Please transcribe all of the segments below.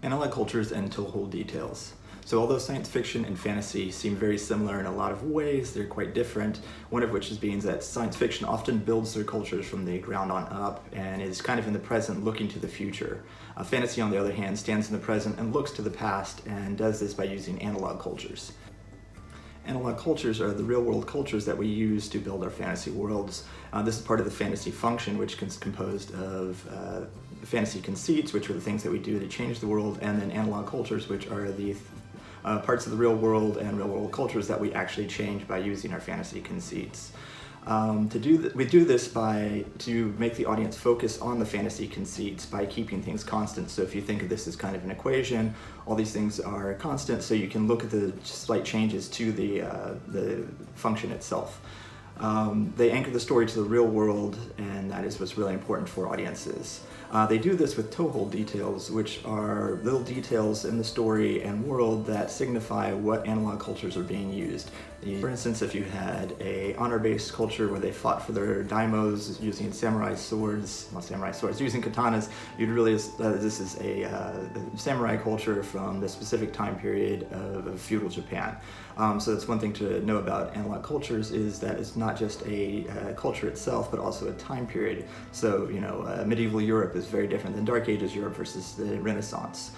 Analogue Cultures and Toehold Details. So although science fiction and fantasy seem very similar in a lot of ways, they're quite different, one of which is being that science fiction often builds their cultures from the ground on up and is kind of in the present looking to the future. Fantasy, on the other hand, stands in the present and looks to the past and does this by using analog cultures. Analog cultures are the real-world cultures that we use to build our fantasy worlds. This is part of the fantasy function, which is composed of fantasy conceits, which are the things that we do to change the world, and then analog cultures, which are the parts of the real world and real-world cultures that we actually change by using our fantasy conceits. We do this to make the audience focus on the fantasy conceits by keeping things constant. So if you think of this as kind of an equation, all these things are constant, so you can look at the slight changes to the function itself. They anchor the story to the real world, and that is what's really important for audiences. They do this with toehold details, which are little details in the story and world that signify what analog cultures are being used. For instance, if you had a honor-based culture where they fought for their daimos using using katanas, you'd really, this is a samurai culture from the specific time period of feudal Japan. So that's one thing to know about analog cultures, is that it's not just a culture itself, but also a time period. So, medieval Europe is very different than Dark Ages Europe versus the Renaissance.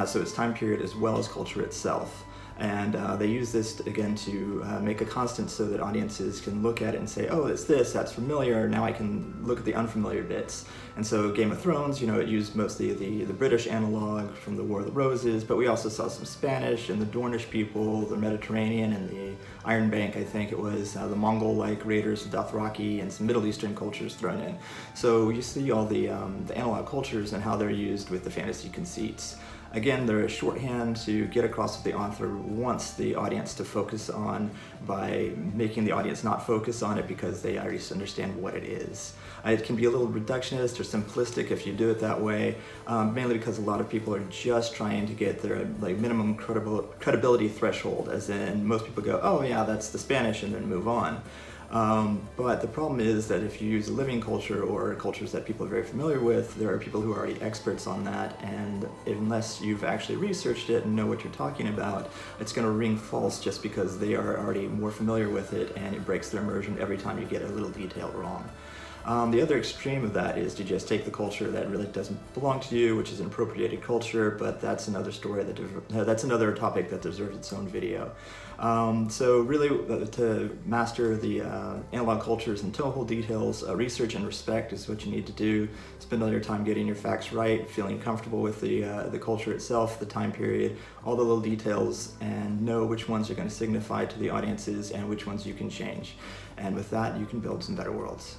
So it's time period as well as culture itself. And they use this, again, to make a constant so that audiences can look at it and say, oh, it's this, that's familiar, now I can look at the unfamiliar bits. And so Game of Thrones, it used mostly the British analog from the War of the Roses, but we also saw some Spanish and the Dornish people, the Mediterranean and the Iron Bank, I think it was, the Mongol-like raiders of Dothraki, and some Middle Eastern cultures thrown in. So you see all the analog cultures and how they're used with the fantasy conceits. Again, they're a shorthand to get across what the author wants the audience to focus on by making the audience not focus on it because they already understand what it is. It can be a little reductionist or simplistic if you do it that way, mainly because a lot of people are just trying to get their minimum credibility threshold, as in most people go, oh yeah, that's the Spanish, and then move on. But the problem is that if you use a living culture or cultures that people are very familiar with, there are people who are already experts on that, and unless you've actually researched it and know what you're talking about, it's going to ring false just because they are already more familiar with it, and it breaks their immersion every time you get a little detail wrong. The other extreme of that is to just take the culture that really doesn't belong to you, which is an appropriated culture, but that's another story, that's another topic that deserves its own video. So really, to master the analog cultures and toehold details, research and respect is what you need to do. Spend all your time getting your facts right, feeling comfortable with the culture itself, the time period, all the little details, and know which ones are going to signify to the audiences and which ones you can change. And with that, you can build some better worlds.